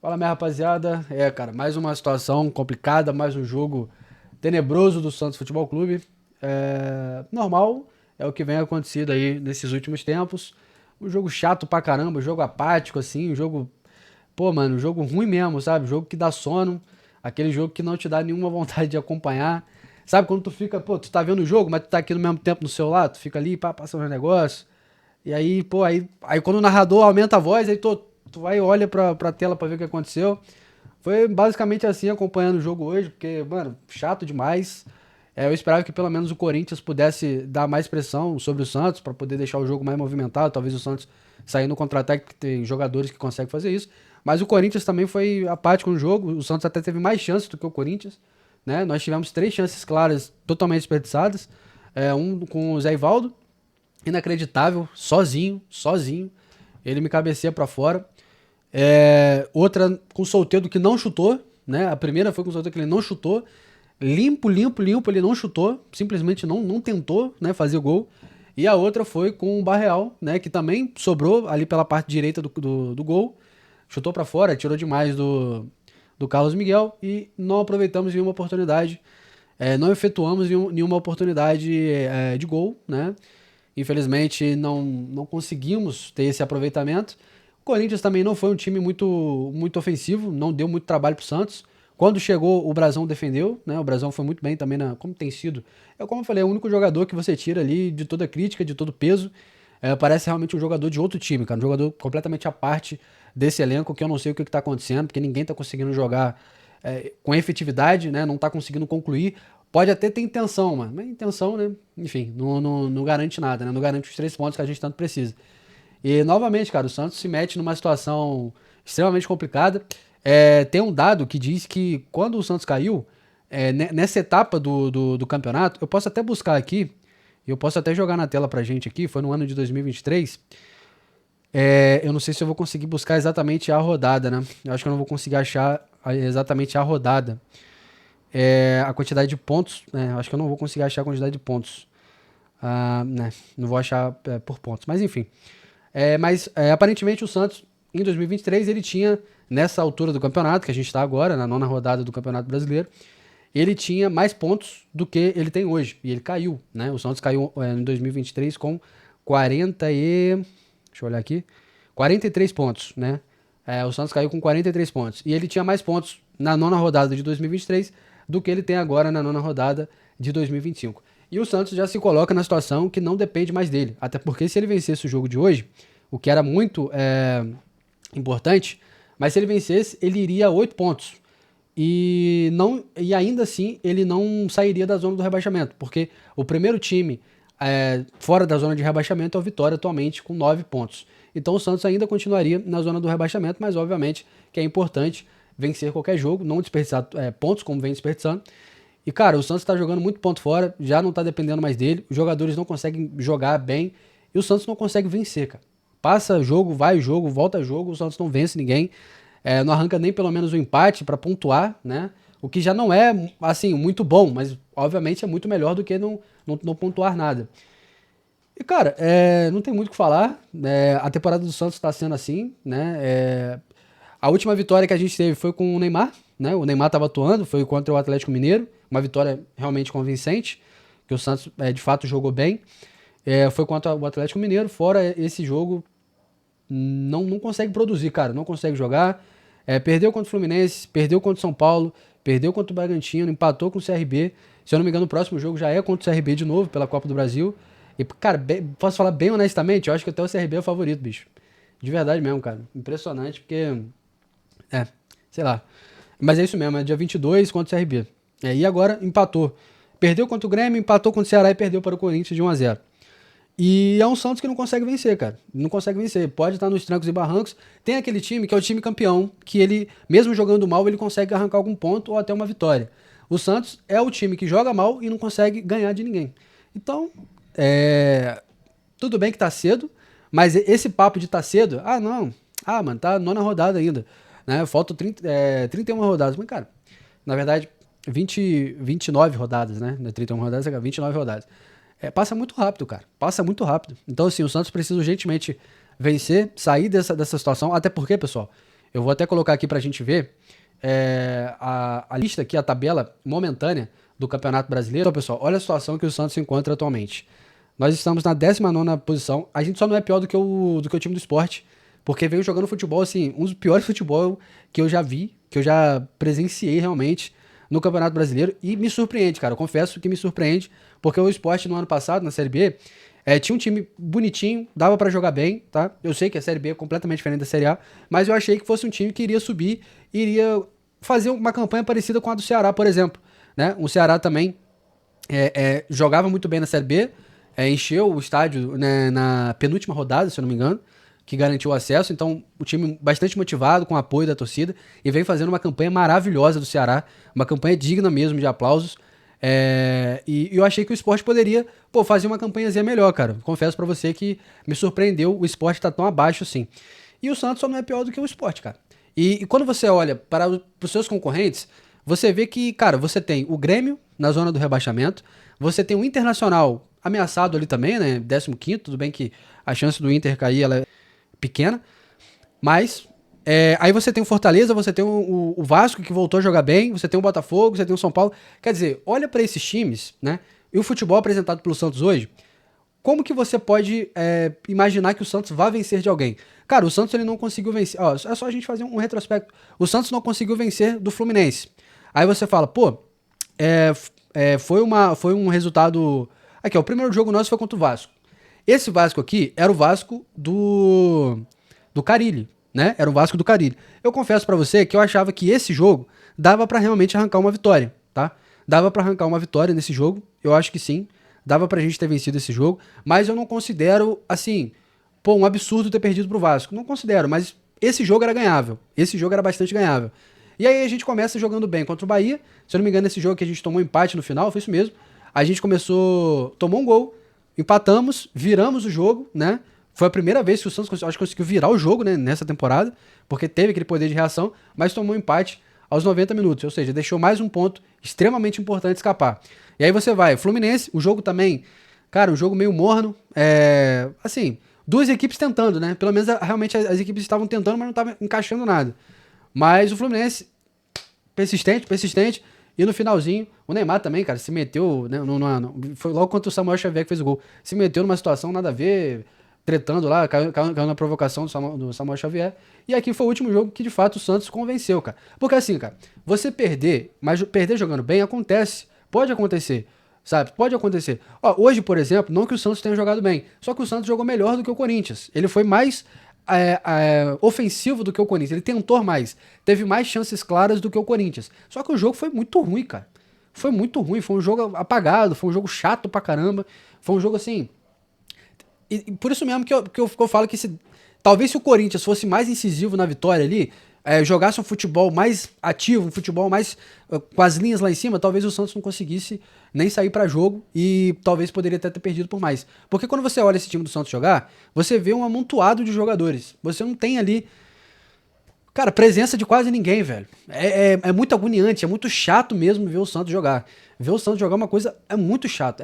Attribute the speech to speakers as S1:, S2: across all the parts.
S1: Fala, minha rapaziada. Cara, mais uma situação complicada, mais um jogo tenebroso do Santos Futebol Clube. Normal, é o que vem acontecido aí nesses últimos tempos. Um jogo chato pra caramba, um jogo apático, assim, um jogo. Pô, mano, um jogo ruim mesmo, sabe? Um jogo que dá sono, aquele jogo que não te dá nenhuma vontade de acompanhar. Sabe quando tu fica, pô, tu tá vendo o jogo, mas tu tá aqui no mesmo tempo no celular, tu fica ali, pá, passando os negócios. E aí, pô, aí quando o narrador aumenta a voz, aí tu vai e olha pra tela pra ver o que aconteceu. Foi basicamente assim acompanhando o jogo hoje, porque, mano, chato demais. Eu esperava que pelo menos o Corinthians pudesse dar mais pressão sobre o Santos para poder deixar o jogo mais movimentado. Talvez o Santos sair no contra-ataque, porque tem jogadores que conseguem fazer isso. Mas o Corinthians também foi apático no jogo. O Santos até teve mais chances do que o Corinthians, né? Nós tivemos 3 chances claras totalmente desperdiçadas. Um com o Zé Ivaldo, inacreditável, sozinho. Ele me cabeceia pra fora. Outra com o Soteldo que não chutou, né? A primeira foi com o Soteldo que ele não chutou. Limpo, ele não chutou. Simplesmente não tentou, né, fazer gol. E a outra foi com o Barreal, né? Que também sobrou ali pela parte direita do gol. Chutou pra fora, tirou demais do Carlos Miguel. E não aproveitamos nenhuma oportunidade. Não efetuamos nenhuma oportunidade de gol, né? Infelizmente não conseguimos ter esse aproveitamento. O Corinthians também não foi um time muito ofensivo, não deu muito trabalho pro Santos. Quando chegou, o Brasão defendeu, né? O Brasão foi muito bem também, como tem sido. Como eu falei, é o único jogador que você tira ali de toda crítica, de todo peso. Parece realmente um jogador de outro time, cara. Um jogador completamente à parte desse elenco, que eu não sei o que está acontecendo, porque ninguém está conseguindo jogar com efetividade, né? Não está conseguindo concluir. Pode até ter intenção, mano. Mas intenção, né? Enfim, não garante nada, né? Não garante os 3 pontos que a gente tanto precisa. E, novamente, cara, o Santos se mete numa situação extremamente complicada. Tem um dado que diz que quando o Santos caiu, nessa etapa do campeonato, eu posso até buscar aqui, eu posso até jogar na tela pra gente aqui, foi no ano de 2023. Eu não sei se eu vou conseguir buscar exatamente a rodada, né? Eu acho que eu não vou conseguir achar exatamente a rodada. A quantidade de pontos, né? Eu acho que eu não vou conseguir achar a quantidade de pontos. Né? Não vou achar por pontos, mas enfim. Mas aparentemente o Santos, em 2023, ele tinha, nessa altura do campeonato, que a gente está agora, na nona rodada do Campeonato Brasileiro, ele tinha mais pontos do que ele tem hoje. E ele caiu, né? O Santos caiu em 2023 com 40 e... Deixa eu olhar aqui. 43 pontos, né? O Santos caiu com 43 pontos. E ele tinha mais pontos na nona rodada de 2023 do que ele tem agora na nona rodada de 2025. E o Santos já se coloca na situação que não depende mais dele. Até porque se ele vencesse o jogo de hoje, o que era muito importante, mas se ele vencesse, ele iria a 8 pontos. E ainda assim ele não sairia da zona do rebaixamento, porque o primeiro time fora da zona de rebaixamento é o Vitória atualmente com 9 pontos. Então o Santos ainda continuaria na zona do rebaixamento, mas obviamente que é importante vencer qualquer jogo, não desperdiçar pontos como vem desperdiçando. E cara, o Santos tá jogando muito ponto fora, já não tá dependendo mais dele, os jogadores não conseguem jogar bem e o Santos não consegue vencer, cara. Passa jogo, vai jogo, volta jogo, o Santos não vence ninguém. Não arranca nem pelo menos o empate para pontuar, né? O que já não é, assim, muito bom, mas obviamente é muito melhor do que não pontuar nada. E, cara, não tem muito o que falar. A temporada do Santos tá sendo assim, né? A última vitória que a gente teve foi com o Neymar, né? O Neymar tava atuando, foi contra o Atlético Mineiro, uma vitória realmente convincente, que o Santos de fato jogou bem. Foi contra o Atlético Mineiro, fora esse jogo, não consegue produzir, cara, não consegue jogar. Perdeu contra o Fluminense, perdeu contra o São Paulo, perdeu contra o Bragantino, empatou com o CRB. Se eu não me engano, o próximo jogo já é contra o CRB de novo, pela Copa do Brasil. E, cara, posso falar bem honestamente, eu acho que até o CRB é o favorito, bicho. De verdade mesmo, cara. Impressionante, porque sei lá. Mas é isso mesmo, é dia 22 contra o CRB. E agora empatou. Perdeu contra o Grêmio, empatou contra o Ceará e perdeu para o Corinthians de 1-0. E é um Santos que não consegue vencer, cara. Não consegue vencer. Pode estar nos trancos e barrancos. Tem aquele time que é o time campeão, que ele, mesmo jogando mal, ele consegue arrancar algum ponto ou até uma vitória. O Santos é o time que joga mal e não consegue ganhar de ninguém. Então, tudo bem que tá cedo, mas esse papo de tá cedo, não. Mano, tá nona rodada ainda. Né? Faltam 31 rodadas. Mas, cara, na verdade, 29 rodadas, né? Não é 31 rodadas, é 29 rodadas. Passa muito rápido, cara. Passa muito rápido. Então, assim, o Santos precisa urgentemente vencer, sair dessa situação. Até porque, pessoal, Eu vou até colocar aqui pra gente ver a lista aqui, a tabela momentânea do Campeonato Brasileiro. Então, pessoal, olha a situação que o Santos se encontra atualmente. Nós estamos na 19ª posição. A gente só não é pior do que o time do Sport, porque veio jogando futebol, assim, um dos piores futebol que eu já vi, que eu já presenciei realmente no Campeonato Brasileiro. E me surpreende, cara. Eu confesso que me surpreende, porque o Sport no ano passado, na Série B, tinha um time bonitinho, dava pra jogar bem, tá? Eu sei que a Série B é completamente diferente da Série A, mas eu achei que fosse um time que iria subir, iria fazer uma campanha parecida com a do Ceará, por exemplo, né? O Ceará também jogava muito bem na Série B, encheu o estádio, né, na penúltima rodada, se eu não me engano, que garantiu o acesso. Então, o time bastante motivado, com o apoio da torcida, e vem fazendo uma campanha maravilhosa do Ceará, uma campanha digna mesmo de aplausos. E eu achei que o Sport poderia, fazer uma campanhazinha melhor, cara. Confesso pra você que me surpreendeu o Sport tá tão abaixo assim. E o Santos só não é pior do que o Sport, cara. E quando você olha para os seus concorrentes, você vê que, cara, você tem o Grêmio na zona do rebaixamento, você tem o Internacional ameaçado ali também, né? 15º, tudo bem que a chance do Inter cair ela é pequena, mas aí você tem o Fortaleza, você tem o Vasco que voltou a jogar bem, você tem o Botafogo, você tem o São Paulo. Quer dizer, olha para esses times, né? E o futebol apresentado pelo Santos hoje, como que você pode imaginar que o Santos vá vencer de alguém? Cara, o Santos ele não conseguiu vencer. Ó, é só a gente fazer um retrospecto. O Santos não conseguiu vencer do Fluminense. Aí você fala, foi um resultado. Aqui, ó, o primeiro jogo nosso foi contra o Vasco. Esse Vasco aqui era o Vasco do Carille, né? Era o Vasco do Carille. Eu confesso pra você que eu achava que esse jogo dava pra realmente arrancar uma vitória, tá? Dava pra arrancar uma vitória nesse jogo, eu acho que sim. Dava pra gente ter vencido esse jogo, mas eu não considero, assim, um absurdo ter perdido pro Vasco. Não considero, mas esse jogo era ganhável. Esse jogo era bastante ganhável. E aí a gente começa jogando bem contra o Bahia. Se eu não me engano, esse jogo que a gente tomou empate no final, foi isso mesmo. A gente tomou um gol, empatamos, viramos o jogo, né? Foi a primeira vez que o Santos conseguiu virar o jogo, né, nessa temporada, porque teve aquele poder de reação, mas tomou um empate aos 90 minutos, ou seja, deixou mais um ponto extremamente importante escapar. E aí você vai, Fluminense, o jogo também, cara, um jogo meio morno, assim, duas equipes tentando, né? Pelo menos realmente as equipes estavam tentando, mas não estavam encaixando nada. Mas o Fluminense, persistente, e no finalzinho, o Neymar também, cara, se meteu, né, foi logo contra o Samuel Xavier que fez o gol, se meteu numa situação nada a ver, tretando lá, caiu na provocação do Samuel Xavier, e aqui foi o último jogo que de fato o Santos convenceu, cara. Porque assim, cara, você perder, mas perder jogando bem acontece, pode acontecer, sabe? Pode acontecer. Ó, hoje, por exemplo, não que o Santos tenha jogado bem, só que o Santos jogou melhor do que o Corinthians. Ele foi mais ofensivo do que o Corinthians. Ele tentou mais. Teve mais chances claras do que o Corinthians. Só que o jogo foi muito ruim, cara. Foi muito ruim. Foi um jogo apagado. Foi um jogo chato pra caramba. Foi um jogo assim. E por isso mesmo que eu falo que talvez se o Corinthians fosse mais incisivo na vitória ali, jogasse um futebol mais ativo, um futebol mais com as linhas lá em cima, talvez o Santos não conseguisse nem sair pra jogo e talvez poderia até ter perdido por mais. Porque quando você olha esse time do Santos jogar, você vê um amontoado de jogadores. Você não tem ali, cara, presença de quase ninguém, velho. É muito agoniante, é muito chato mesmo ver o Santos jogar. Ver o Santos jogar uma coisa é muito chato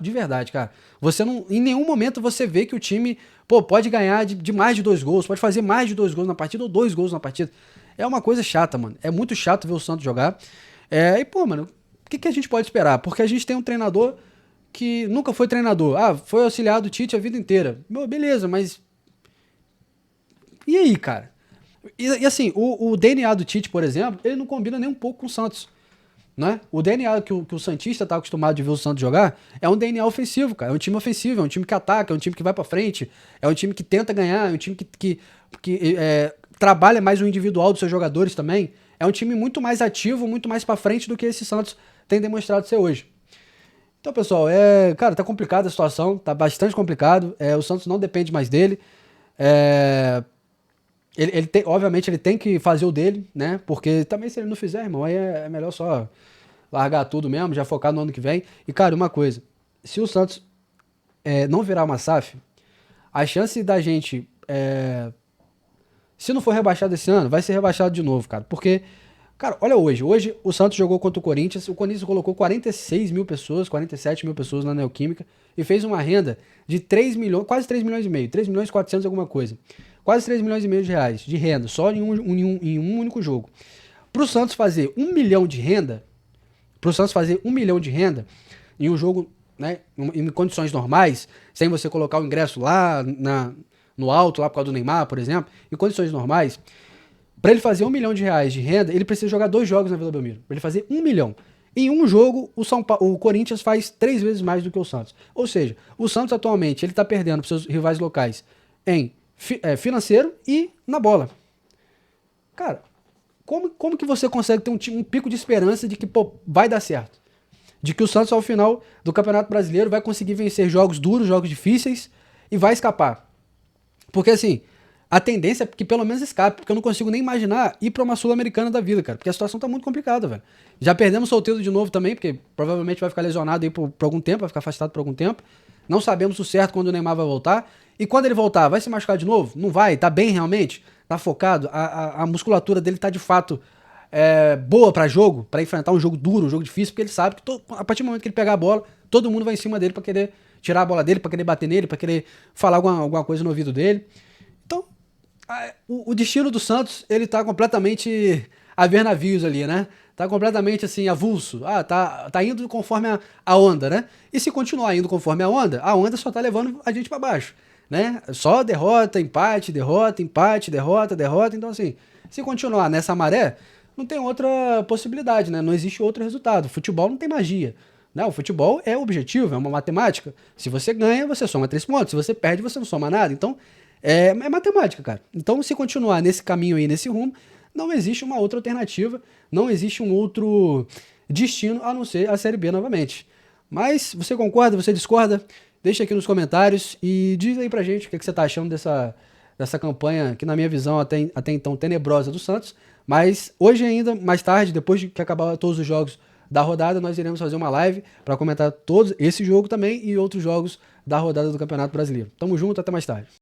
S1: de verdade, cara. Você não, em nenhum momento você vê que o time, pode ganhar de mais de 2 gols, pode fazer mais de 2 gols na partida ou 2 gols na partida. É uma coisa chata, mano. É muito chato ver o Santos jogar. Mano, o que a gente pode esperar? Porque a gente tem um treinador que nunca foi treinador. Ah, foi auxiliar do Tite a vida inteira. Beleza, mas e aí, cara? E assim, o DNA do Tite, por exemplo, ele não combina nem um pouco com o Santos. Né? O DNA que o Santista tá acostumado de ver o Santos jogar é um DNA ofensivo, cara. É um time ofensivo, é um time que ataca, é um time que vai pra frente, é um time que tenta ganhar, é um time que trabalha mais o individual dos seus jogadores também. É um time muito mais ativo, muito mais pra frente do que esse Santos tem demonstrado ser hoje. Então, pessoal, cara, tá complicada a situação, tá bastante complicado. O Santos não depende mais dele. Obviamente ele tem que fazer o dele, né? Porque também se ele não fizer, irmão, aí é melhor só largar tudo mesmo, já focar no ano que vem. E, cara, uma coisa, se o Santos não virar uma SAF, a chance da gente, se não for rebaixado esse ano, vai ser rebaixado de novo, cara. Porque, cara, olha hoje o Santos jogou contra o Corinthians colocou 46 mil pessoas, 47 mil pessoas na Neoquímica e fez uma renda de 3 milhões, quase 3 milhões e meio, 3 milhões e 400 alguma coisa. quase 3 milhões e meio de reais de renda, só em um único jogo. Para o Santos fazer 1 milhão de renda, em um jogo, né, em condições normais, sem você colocar o ingresso lá no alto, lá por causa do Neymar, por exemplo, em condições normais, para ele fazer 1 milhão de reais de renda, ele precisa jogar 2 jogos na Vila Belmiro. Para ele fazer 1 milhão. Em um jogo, o Corinthians faz 3 vezes mais do que o Santos. Ou seja, o Santos atualmente ele está perdendo para seus rivais locais em financeiro e na bola. Cara, como que você consegue ter um pico de esperança de que vai dar certo? De que o Santos, ao final do Campeonato Brasileiro, vai conseguir vencer jogos duros, jogos difíceis e vai escapar? Porque assim, a tendência é que pelo menos escape, porque eu não consigo nem imaginar ir pra uma Sul-Americana da vida, cara, porque a situação tá muito complicada, velho. Já perdemos o Soteldo de novo também, porque provavelmente vai ficar lesionado aí por algum tempo, vai ficar afastado por algum tempo. Não sabemos o certo quando o Neymar vai voltar. E quando ele voltar, vai se machucar de novo? Não vai? Tá bem realmente? Tá focado? A musculatura dele tá de fato boa pra jogo, pra enfrentar um jogo duro, um jogo difícil, porque ele sabe que a partir do momento que ele pegar a bola, todo mundo vai em cima dele pra querer tirar a bola dele, pra querer bater nele, pra querer falar alguma coisa no ouvido dele. Então, o destino do Santos, ele tá completamente a ver navios ali, né? Tá completamente assim, avulso. Tá indo conforme a onda, né? E se continuar indo conforme a onda só tá levando a gente pra baixo, né? Só derrota, empate, derrota, empate, derrota, derrota. Então, assim, se continuar nessa maré, não tem outra possibilidade, né? Não existe outro resultado. O futebol não tem magia. Não, o futebol é objetivo, é uma matemática. Se você ganha, você soma 3 pontos. Se você perde, você não soma nada. Então, é matemática, cara. Então, se continuar nesse caminho aí, nesse rumo, não existe uma outra alternativa, não existe um outro destino a não ser a Série B novamente. Mas, você concorda, você discorda? Deixa aqui nos comentários e diz aí pra gente o que você tá achando dessa campanha, que na minha visão até então tenebrosa do Santos. Mas hoje ainda, mais tarde, depois de que acabar todos os jogos da rodada, nós iremos fazer uma live para comentar todos esse jogo também e outros jogos da rodada do Campeonato Brasileiro. Tamo junto, até mais tarde.